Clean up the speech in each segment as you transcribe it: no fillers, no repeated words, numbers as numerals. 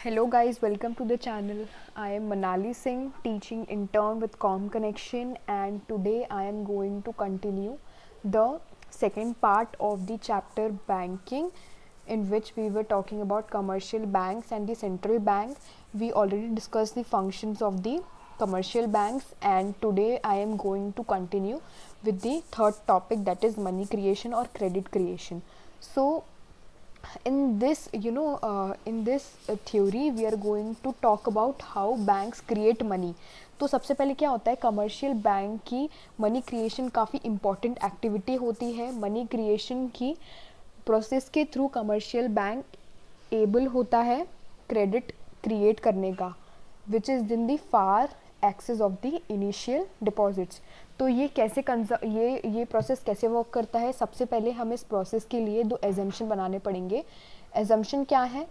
Hello guys, welcome to the channel. I am Manali Singh, teaching intern with Com Connection, and today I am going to continue the second part of the chapter banking, in which we were talking about commercial banks and the central bank. We already discussed the functions of the commercial banks, and today I am going to continue with the third topic, that is money creation or credit creation. So in this theory we are going to talk about how banks create money. तो सबसे पहले क्या होता है, commercial bank की money creation काफ़ी important activity होती है. मनी क्रिएशन की प्रोसेस के थ्रू कमर्शियल बैंक एबल होता है क्रेडिट क्रिएट करने का, which is in the far excess of the initial deposits. तो ये कैसे ये प्रोसेस कैसे वर्क करता है. सबसे पहले हम इस प्रोसेस के लिए दो एजम्पशन बनाने पड़ेंगे. एजम्पशन क्या है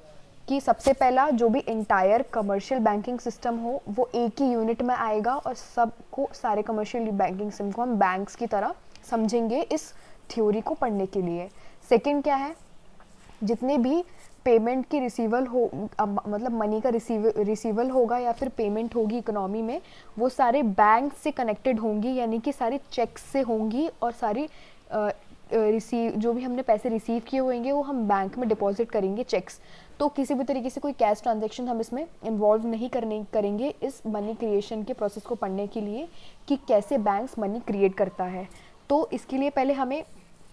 कि सबसे पहला, जो भी इंटायर कमर्शियल बैंकिंग सिस्टम हो वो एक ही यूनिट में आएगा और सबको, सारे कमर्शियल बैंकिंग सिस्टम को हम बैंक्स की तरह समझेंगे इस थ्योरी को पढ़ने के लिए. सेकेंड क्या है, जितने भी पेमेंट की रिसीवल हो, मतलब मनी का रिसीवल होगा या फिर पेमेंट होगी इकोनॉमी में, वो सारे बैंक से कनेक्टेड होंगी, यानी कि सारी चेक्स से होंगी और सारी जो भी हमने पैसे रिसीव किए होंगे वो हम बैंक में डिपॉजिट करेंगे चेक्स. तो किसी भी तरीके से कोई कैश ट्रांजैक्शन हम इसमें इन्वॉल्व नहीं करेंगे इस मनी क्रिएशन के प्रोसेस को पढ़ने के लिए कि कैसे बैंक्स मनी क्रिएट करता है. तो इसके लिए पहले हमें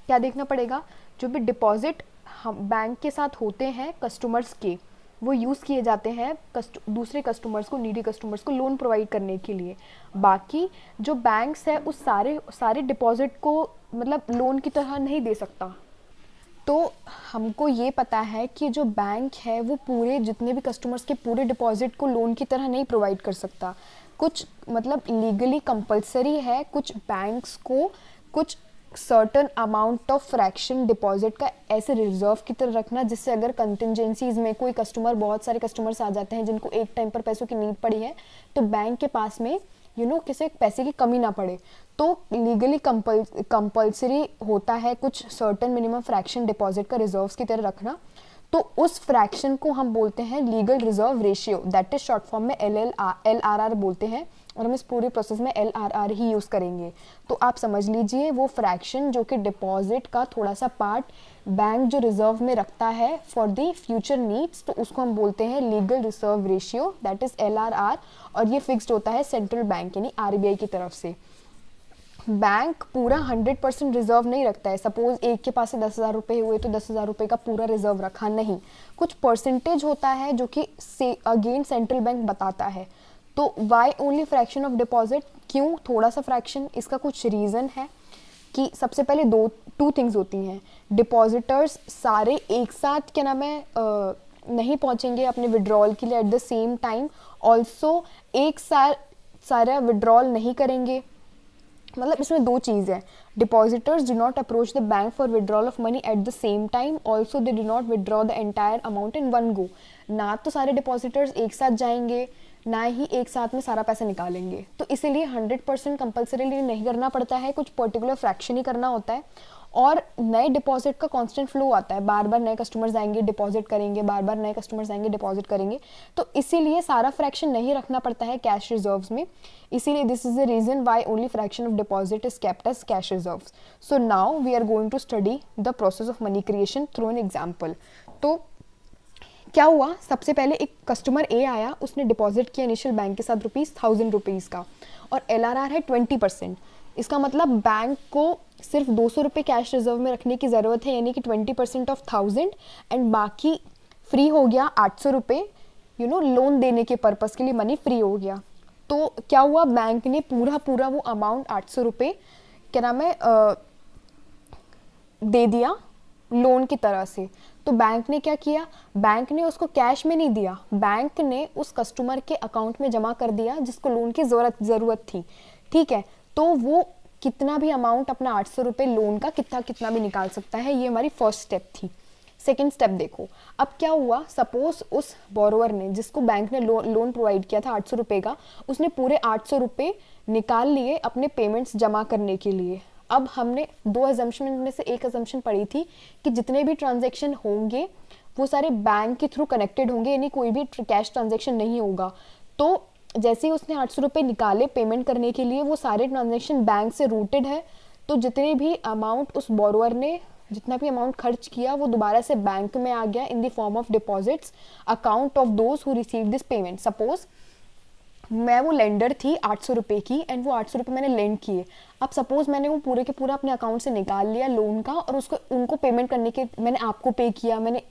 क्या देखना पड़ेगा, जो भी डिपॉजिट हम बैंक के साथ होते हैं कस्टमर्स के, वो यूज़ किए जाते हैं दूसरे कस्टमर्स को, नीडी कस्टमर्स को लोन प्रोवाइड करने के लिए. बाकी जो बैंक्स है उस सारे डिपॉजिट को मतलब लोन की तरह नहीं दे सकता. तो हमको ये पता है कि जो बैंक है वो पूरे जितने भी कस्टमर्स के पूरे डिपॉजिट को लोन की तरह नहीं प्रोवाइड कर सकता. कुछ मतलब लीगली कंपलसरी है कुछ बैंक्स को कुछ certain amount of fraction deposit का ऐसे रिजर्व की तरह रखना, जिससे अगर कंटिजेंसीज में कोई कस्टमर, बहुत सारे कस्टमर्स आ जाते हैं जिनको एक टाइम पर पैसों की नीड पड़ी है, तो बैंक के पास में किसी पैसे की कमी ना पड़े. तो लीगली कंपल्सरी होता है कुछ सर्टन मिनिमम फ्रैक्शन डिपॉजिट का रिजर्व्स की तरह रखना. तो उस फ्रैक्शन को हम बोलते हैं legal reserve ratio, that is short form में LRR बोलते हैं, और हम इस पूरे प्रोसेस में LRR ही यूज़ करेंगे. तो आप समझ लीजिए वो फ्रैक्शन जो कि डिपॉजिट का थोड़ा सा पार्ट बैंक जो रिजर्व में रखता है फॉर द फ्यूचर नीड्स, तो उसको हम बोलते हैं legal reserve ratio, that is LRR. और ये फिक्स्ड होता है सेंट्रल बैंक यानी RBI की तरफ से. बैंक पूरा 100% रिजर्व नहीं रखता है. सपोज एक के पास से 10,000 रुपये हुए तो 10,000 रुपये का पूरा रिजर्व रखा नहीं, कुछ परसेंटेज होता है जो कि अगेन सेंट्रल बैंक बताता है. तो why only fraction of deposit, क्यों थोड़ा सा फ्रैक्शन, इसका कुछ रीज़न है कि सबसे पहले टू थिंग्स होती हैं. डिपॉजिटर्स सारे एक साथ क्या नाम है नहीं पहुंचेंगे अपने विड्रॉल के लिए at the same time. Also एक साथ सारा विड्रॉल नहीं करेंगे. मतलब इसमें दो चीज़ है, depositors do not approach the bank for withdrawal of money at the same time, also they do not withdraw the entire amount in one go. ना तो सारे डिपॉजिटर्स एक साथ जाएंगे, ना ही एक साथ में सारा पैसा निकालेंगे. तो इसीलिए 100% कंपल्सरीली नहीं करना पड़ता है, कुछ पर्टिकुलर फ्रैक्शन ही करना होता है. और नए डिपॉजिट का कांस्टेंट फ्लो आता है, बार बार नए कस्टमर्स आएंगे डिपॉजिट करेंगे, बार बार नए कस्टमर्स आएंगे डिपॉजिट करेंगे. तो इसीलिए सारा फ्रैक्शन नहीं रखना पड़ता है कैश रिजर्व्स में. इसीलिए this is the reason why only fraction of deposit is kept as cash reserves. So now we are going to study the process of money creation through an example. तो क्या हुआ, सबसे पहले एक customer ए आया, उसने डिपॉजिट किया initial bank के साथ ₹1,000 का, और LRR है 20%. इसका मतलब बैंक को सिर्फ 200 रुपये कैश रिजर्व में रखने की ज़रूरत है, यानी कि 20% ऑफ 1000, एंड बाकी फ्री हो गया 800 रुपये. लोन देने के पर्पज़ के लिए मनी फ्री हो गया. तो क्या हुआ, बैंक ने पूरा वो अमाउंट 800 रुपये क्या नाम है दे दिया लोन की तरह से. तो बैंक ने क्या किया, बैंक ने उसको कैश में नहीं दिया, बैंक ने उस कस्टमर के अकाउंट में जमा कर दिया जिसको लोन की ज़रूरत थी. ठीक है, तो वो कितना भी अमाउंट अपना 800 रुपये लोन का कितना भी निकाल सकता है. ये हमारी फर्स्ट स्टेप थी. सेकेंड स्टेप देखो, अब क्या हुआ, सपोज उस बोरोवर ने, जिसको बैंक ने लोन प्रोवाइड किया था 800 रुपये का, उसने पूरे 800 रुपये निकाल लिए अपने पेमेंट्स जमा करने के लिए. अब हमने दो अजम्पशन में से एक अजम्पशन पढ़ी थी कि जितने भी ट्रांजैक्शन होंगे वो सारे बैंक के थ्रू कनेक्टेड होंगे, यानी कोई भी कैश ट्रांजेक्शन नहीं होगा। तो जैसे ही उसने 800 रुपये निकाले पेमेंट करने के लिए, वो सारे ट्रांजेक्शन बैंक से रूटेड है। तो जितने भी अमाउंट उस बोरोअर ने जितना भी अमाउंट खर्च किया वो दोबारा से बैंक में आ गया in the form of deposits account of those who receive this payment. Suppose मैं वो लेंडर थी 800 रुपये की, एंड वो 800 रुपये मैंने लेंड किए। अब सपोज मैंने वो पूरे के पूरा अपने अकाउंट से निकाल लिया लोन का, और उसको उनको पेमेंट करने के मैंने आपको पे किया, मैंने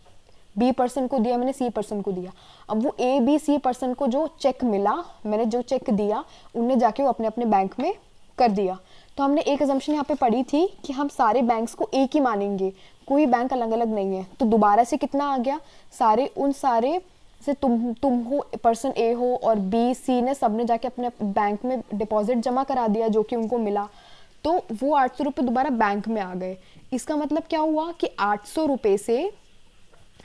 बी पर्सन को दिया, मैंने सी पर्सन को दिया। अब वो ए बी सी पर्सन को जो चेक मिला, मैंने जो चेक दिया उनने जाके वो अपने अपने बैंक में कर दिया। तो हमने एक अजम्पशन यहाँ पे पढ़ी थी कि हम सारे बैंक्स को एक ही मानेंगे, कोई बैंक अलग अलग नहीं है। तो दोबारा से कितना आ गया, सारे उन सारे से तुम हो, पर्सन ए हो और बी सी ने सबने जाके अपने बैंक में डिपॉजिट जमा करा दिया जो कि उनको मिला। तो वो 800 रुपये दोबारा बैंक में आ गए। इसका मतलब क्या हुआ कि 800 रुपये से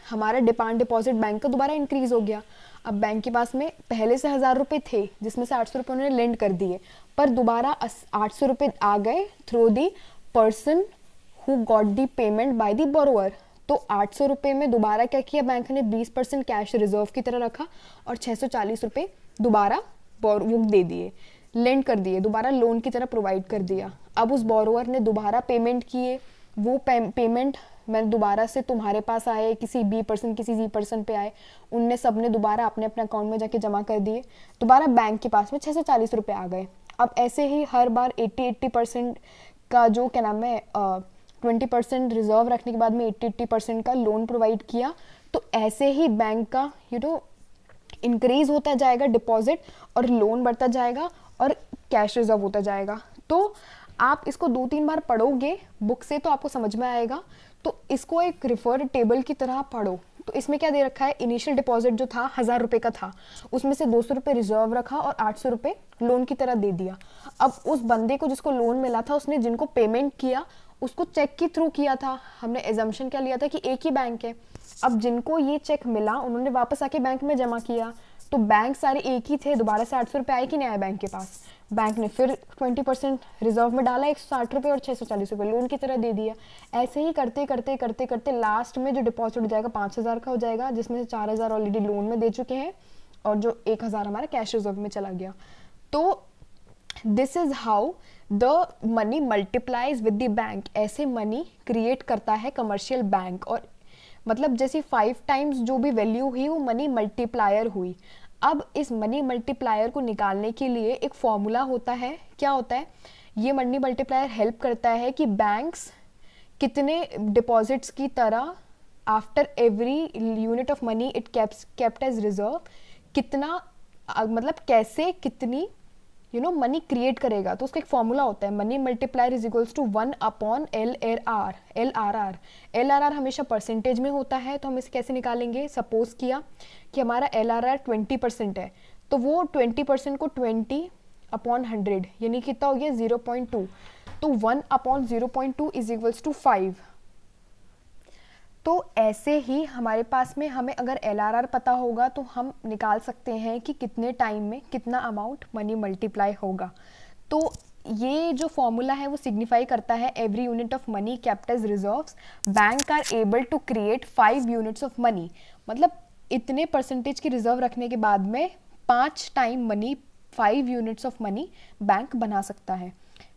हमारा डिमांड डिपॉजिट बैंक का दोबारा इंक्रीज हो गया। अब बैंक के पास में पहले से 1000 रुपये थे जिसमें से 800 रुपये उन्होंने लेंड कर दिए, पर दोबारा 800 रुपये आ गए through the person who got the payment by the borrower. तो 800 रुपये में दोबारा क्या किया, बैंक ने 20% कैश रिजर्व की तरह रखा और 640 रुपये दोबारा वो दे दिए, लेंड कर दिए, दोबारा लोन की तरह प्रोवाइड कर दिया। अब उस बोरोअर ने दोबारा पेमेंट किए, वो पेमेंट मैं दोबारा से तुम्हारे पास आए, किसी बी पर्सन किसी सी पर्सन पे आए, उनने सब ने दोबारा अपने अपने अकाउंट में जाके जमा कर दिए, दोबारा बैंक के पास में 640 रुपये आ गए। अब ऐसे ही हर बार 80% का जो क्या नाम है 20% रिजर्व रखने के बाद में 80% का लोन प्रोवाइड किया। तो ऐसे ही बैंक का इंक्रीज होता जाएगा डिपॉजिट, और लोन बढ़ता जाएगा और कैश रिजर्व होता जाएगा। तो आप इसको 2-3 बार पढ़ोगे बुक से तो आपको समझ में आएगा। तो इसको एक रिफर टेबल की तरह पढ़ो। तो इसमें क्या दे रखा है, इनिशियल डिपॉजिट जो था 1000 रुपये का था, उसमें से 200 रुपये रिजर्व रखा और 800 रुपये लोन की तरह दे दिया। अब उस बंदे को जिसको लोन मिला था उसने जिनको पेमेंट किया उसको चेक के थ्रू किया था। हमने एजम्पशन क्या लिया था कि एक ही बैंक है। अब जिनको ये चेक मिला उन्होंने वापस आके बैंक में जमा किया, तो बैंक सारे एक ही थे, दोबारा से 800 रुपये आए कि नहीं आए बैंक के पास। बैंक ने फिर 20% रिजर्व में डाला, 160 रुपये और 640 रुपये लोन की तरह दे दिया। ऐसे ही करते करते करते करते लास्ट में जो डिपॉजिट हो जाएगा 5000 का हो जाएगा, जिसमें से 4000 ऑलरेडी लोन में दे चुके हैं और जो 1000 हमारा कैश रिजर्व में चला गया। तो this is how the money multiplies with the bank. ऐसे मनी क्रिएट करता है कमर्शियल बैंक, और मतलब जैसे 5 टाइम्स जो भी वैल्यू हुई वो मनी मल्टीप्लायर हुई। अब इस मनी मल्टीप्लायर को निकालने के लिए एक फॉर्मूला होता है। क्या होता है, ये मनी मल्टीप्लायर हेल्प करता है कि बैंक्स कितने डिपॉजिट्स की तरह after every unit of money it kept as reserve, कितना मतलब कैसे कितनी मनी क्रिएट करेगा। तो उसका एक फॉर्मूला होता है, money multiplier is equals to 1/LRR। LRR हमेशा परसेंटेज में होता है, तो हम इसे कैसे निकालेंगे। सपोज किया कि हमारा LRR 20% है, तो वो 20% को 20/100 यानी कितना हो गया 0.2। तो 1/0.2 इज इक्वल्स टू 5। तो ऐसे ही हमारे पास में हमें अगर LRR पता होगा तो हम निकाल सकते हैं कि कितने टाइम में कितना अमाउंट मनी मल्टीप्लाई होगा। तो ये जो फॉर्मूला है वो सिग्निफाई करता है every unit of money kept as reserves bank are able to create 5 units of money. मतलब इतने परसेंटेज की रिजर्व रखने के बाद में 5 time money 5 units of money bank बना सकता है।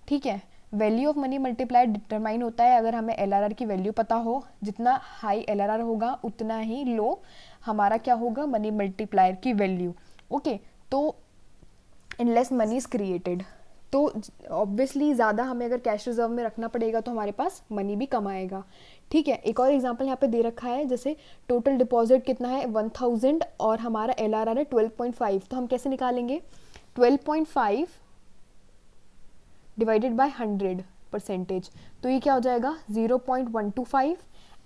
ठीक है, value of money multiplier determine होता है अगर हमें LRR की वैल्यू पता हो। जितना हाई LRR होगा उतना ही लो हमारा क्या होगा, मनी मल्टीप्लायर की वैल्यू। ओके, तो अनलेस मनी इज क्रिएटेड, तो ऑब्वियसली ज़्यादा हमें अगर कैश रिजर्व में रखना पड़ेगा तो हमारे पास मनी भी कम आएगा। ठीक है, एक और एग्जांपल यहाँ पे दे रखा है, जैसे टोटल डिपॉजिट कितना है 1000 और हमारा LRR है 12.5। तो हम कैसे निकालेंगे, 12.5 डिवाइडेड बाय 100%। तो ये क्या हो जाएगा 0.125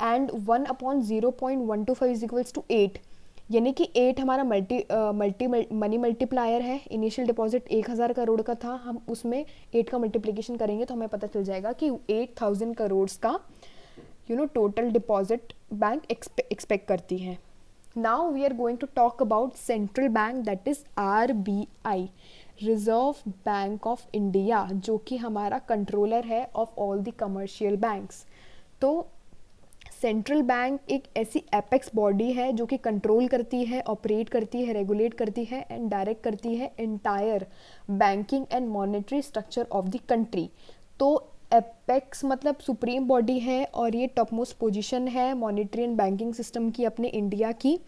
एंड 1/0.125 इज इक्वल्स टू 8। यानी कि 8 हमारा मनी मल्टीप्लायर है। इनिशियल डिपॉजिट 1000 करोड़ का था, हम उसमें 8 का मल्टीप्लिकेशन करेंगे तो हमें पता चल जाएगा कि 8000 करोड़ का टोटल डिपॉजिट बैंक एक्सपेक्ट करती है। Now we are going to talk about central bank, that is RBI, Reserve Bank of India, जो कि हमारा कंट्रोलर है of all the commercial banks. तो सेंट्रल बैंक एक ऐसी एपेक्स बॉडी है जो कि कंट्रोल करती है, ऑपरेट करती है, रेगुलेट करती है एंड डायरेक्ट करती है entire banking and monetary structure of the country. तो एपेक्स मतलब सुप्रीम बॉडी है और ये टॉप मोस्ट पोजिशन है मॉनेटरी एंड बैंकिंग सिस्टम की अपने इंडिया की।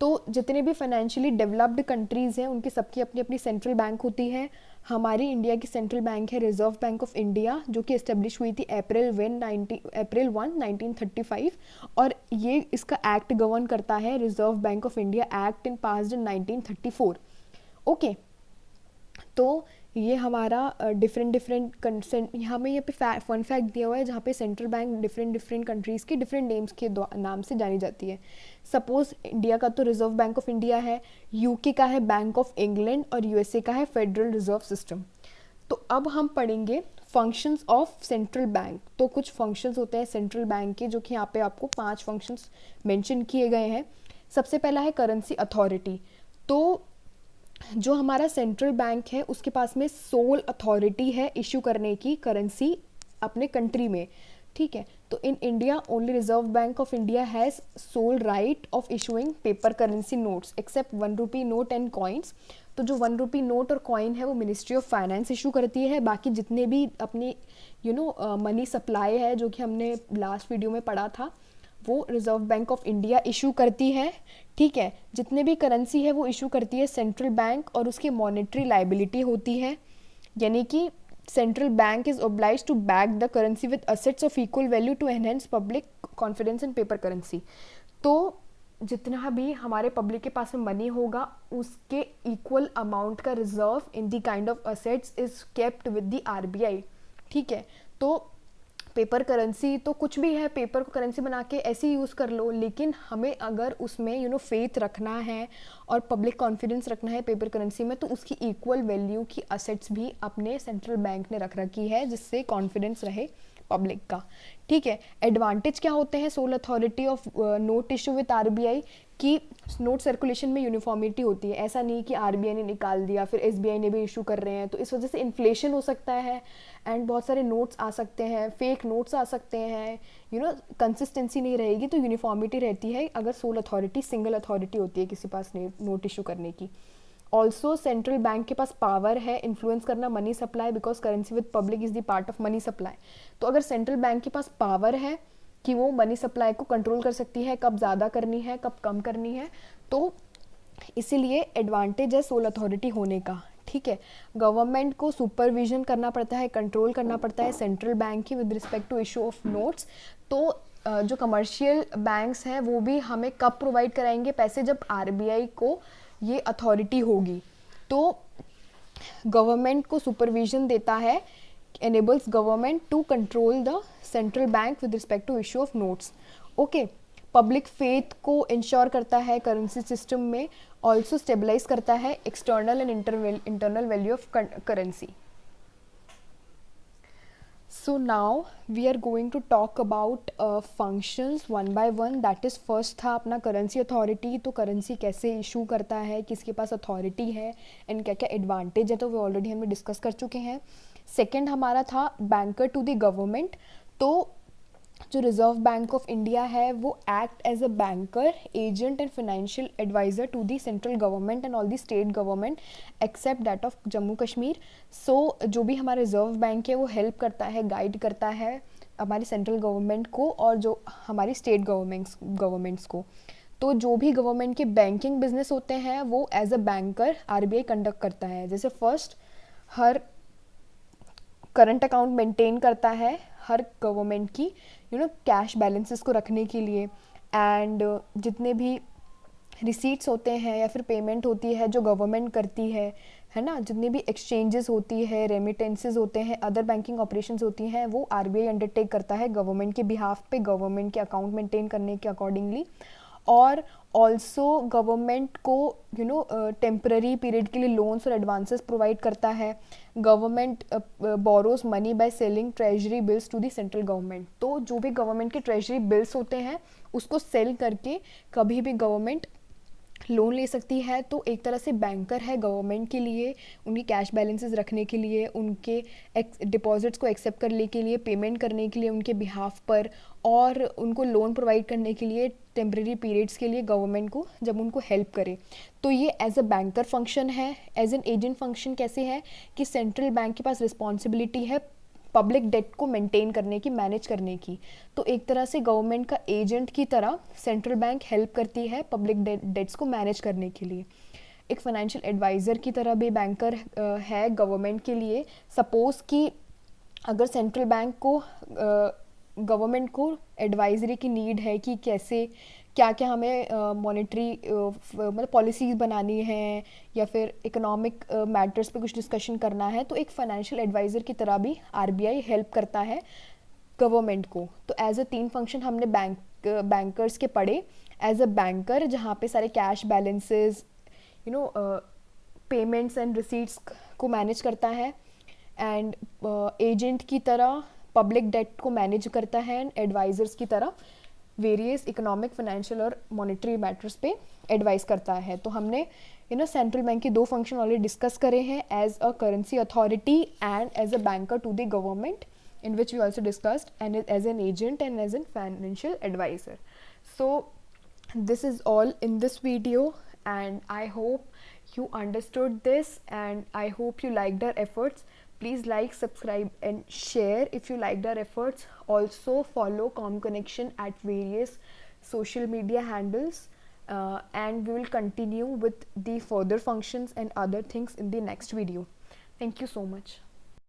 तो जितने भी फाइनेंशियली डेवलप्ड कंट्रीज़ हैं उनकी सबकी अपनी अपनी सेंट्रल बैंक होती है। हमारी इंडिया की सेंट्रल बैंक है रिजर्व बैंक ऑफ इंडिया, जो कि इस्टेब्लिश हुई थी अप्रैल 1 1935, और ये इसका एक्ट गवर्न करता है reserve Bank of India act in passed in 1934। Okay, तो ये हमारा डिफरेंट कंसेंट यहाँ में ये पे फन फैक्ट दिया हुआ है जहाँ पे सेंट्रल बैंक डिफरेंट कंट्रीज़ के डिफरेंट नेम्स के नाम से जानी जाती है। सपोज इंडिया का तो रिजर्व बैंक ऑफ इंडिया है, यूके का है बैंक ऑफ इंग्लैंड और यूएसए का है फेडरल रिजर्व सिस्टम। तो अब हम पढ़ेंगे फंक्शंस ऑफ सेंट्रल बैंक। तो कुछ फंक्शंस होते हैं सेंट्रल बैंक के, जो कि यहाँ पे आपको 5 फंक्शंस मेंशन किए गए हैं। सबसे पहला है करेंसी अथॉरिटी। तो जो हमारा सेंट्रल बैंक है उसके पास में सोल अथॉरिटी है इशू करने की करेंसी अपने कंट्री में, ठीक है। तो in India only Reserve Bank of India has sole right of issuing paper currency notes except 1 rupee note and coins. तो जो 1 रुपी नोट और कॉइन है वो मिनिस्ट्री ऑफ फाइनेंस इशू करती है। बाकी जितने भी अपनी मनी सप्लाई है जो कि हमने लास्ट वीडियो में पढ़ा था वो reserve Bank of India issue करती है, ठीक है। जितने भी करेंसी है वो इशू करती है सेंट्रल बैंक और उसकी मॉनेटरी लाइबिलिटी होती है, यानी कि central bank is obliged to back the currency with assets of equal value to enhance public confidence in paper currency. तो जितना भी हमारे पब्लिक के पास में मनी होगा उसके इक्वल अमाउंट का reserve in the kind of assets is kept with the RBI, ठीक है। तो पेपर करेंसी तो कुछ भी है, पेपर को करेंसी बना के ऐसे ही यूज़ कर लो, लेकिन हमें अगर उसमें फेथ रखना है और पब्लिक कॉन्फिडेंस रखना है पेपर करेंसी में, तो उसकी इक्वल वैल्यू की असेट्स भी अपने सेंट्रल बैंक ने रख रखी है जिससे कॉन्फिडेंस रहे पब्लिक का, ठीक है। एडवांटेज क्या होते हैं soul authority of note issue with RBI की नोट सर्कुलेशन में यूनिफॉर्मिटी होती है। ऐसा नहीं कि आरबीआई ने निकाल दिया फिर एसबीआई ने भी इशू कर रहे हैं, तो इस वजह से इन्फ्लेशन हो सकता है एंड बहुत सारे नोट्स आ सकते हैं, फेक नोट्स आ सकते हैं, कंसिस्टेंसी नहीं रहेगी। तो यूनिफॉर्मिटी रहती है अगर सोल अथॉरिटी सिंगल अथॉरिटी होती है किसी पास नोट इशू करने की। ऑल्सो सेंट्रल बैंक के पास पावर है इन्फ्लुएंस करना money supply because currency with public is the part of money supply. तो अगर सेंट्रल बैंक के पास पावर है कि वो मनी सप्लाई को कंट्रोल कर सकती है, कब ज़्यादा करनी है कब कम करनी है, तो इसीलिए एडवांटेज है सोल अथॉरिटी होने का, ठीक है। गवर्नमेंट को सुपरविजन करना पड़ता है, कंट्रोल करना पड़ता है सेंट्रल बैंक की with respect to issue of notes. तो जो कमर्शियल बैंक्स हैं वो भी हमें कब प्रोवाइड कराएंगे पैसे, जब आरबीआई को ये अथॉरिटी होगी। तो गवर्नमेंट को सुपरविजन देता है, enables government to control the central bank with respect to issue of notes, okay। Public faith को इंश्योर करता है करेंसी सिस्टम में, ऑल्सो स्टेबलाइज करता है external and internal value of currency. So now we are going to talk about functions one by one. That is first था अपना currency authority. तो currency कैसे इशू करता है, किसके पास अथॉरिटी है एंड क्या क्या एडवांटेज है, तो वो ऑलरेडी हमने डिस्कस कर चुके हैं। सेकेंड हमारा था बैंकर टू द गवर्नमेंट। तो जो रिजर्व बैंक ऑफ इंडिया है वो act as a banker, agent and financial advisor to the central government and all the state government except that of Jammu Kashmir. So जो भी हमारा रिजर्व बैंक है वो help करता है, गाइड करता है हमारी सेंट्रल गवर्नमेंट को और जो हमारी स्टेट गवर्नमेंट्स को। तो जो भी गवर्नमेंट के बैंकिंग बिजनेस होते हैं वो as a banker RBI conduct करता है। जैसे फर्स्ट हर करंट अकाउंट मेंटेन करता है हर गवर्नमेंट की कैश बैलेंसेस को रखने के लिए, एंड जितने भी रिसीट्स होते हैं या फिर पेमेंट होती है जो गवर्नमेंट करती है ना, जितनी भी एक्सचेंजेस होती है, रेमिटेंसेस होते हैं, अदर बैंकिंग ऑपरेशंस होती हैं, वो आरबीआई अंडरटेक करता है गवर्नमेंट के बिहाफ पे, गवर्नमेंट के अकाउंट मेंटेन करने के अकॉर्डिंगली। और ऑल्सो गवर्नमेंट को टेम्पररी पीरियड के लिए लोन्स और एडवांसेस प्रोवाइड करता है। Government borrows money by selling treasury bills to the central government. तो जो भी गवर्नमेंट के ट्रेजरी बिल्स होते हैं उसको सेल करके कभी भी गवर्नमेंट लोन ले सकती है। तो एक तरह से बैंकर है गवर्नमेंट के लिए, उनकी कैश बैलेंसेस रखने के लिए, उनके डिपॉजिट्स को एक्सेप्ट करने के लिए, पेमेंट करने के लिए उनके बिहाफ पर, और उनको लोन प्रोवाइड करने के लिए टेम्प्रेरी पीरियड्स के लिए गवर्नमेंट को जब उनको हेल्प करे। तो ये एज अ बैंकर फंक्शन है। एज एन एजेंट फंक्शन कैसे है कि सेंट्रल बैंक के पास रिस्पॉन्सिबिलिटी है पब्लिक डेट को मेंटेन करने की, मैनेज करने की। तो एक तरह से गवर्नमेंट का एजेंट की तरह सेंट्रल बैंक हेल्प करती है पब्लिक डेट्स को मैनेज करने के लिए। एक फाइनेंशियल एडवाइज़र की तरह भी बैंकर है गवर्नमेंट के लिए। सपोज़ कि अगर सेंट्रल बैंक को गवर्नमेंट को एडवाइजरी की नीड है कि कैसे क्या क्या हमें मॉनेटरी मतलब पॉलिसीज़ बनानी है या फिर इकोनॉमिक मैटर्स पे कुछ डिस्कशन करना है, तो एक फाइनेंशियल एडवाइज़र की तरह भी आरबीआई हेल्प करता है गवर्नमेंट को। तो एज अ 3 फंक्शन हमने बैंकर्स के पढ़े। एज अ बैंकर जहाँ पे सारे cash balances, payments and receipts को मैनेज करता है, एंड एजेंट की तरह पब्लिक डेट को मैनेज करता है, एंड एडवाइजर्स की तरह वेरियस इकोनॉमिक, फाइनेंशियल और मॉनेटरी मैटर्स पे एडवाइस करता है। तो हमने सेंट्रल बैंक के 2 फंक्शन ऑलरेडी डिस्कस करे हैं, as a currency authority and as a banker to the government, in which we also discussed, and as an agent and as a financial advisor. So this is all in this video, and I hope you understood this, and I hope you liked our efforts. Please like, subscribe and share if you liked our efforts. Also follow Com Connection at various social media handles, and we will continue with the further functions and other things in the next video. Thank you so much.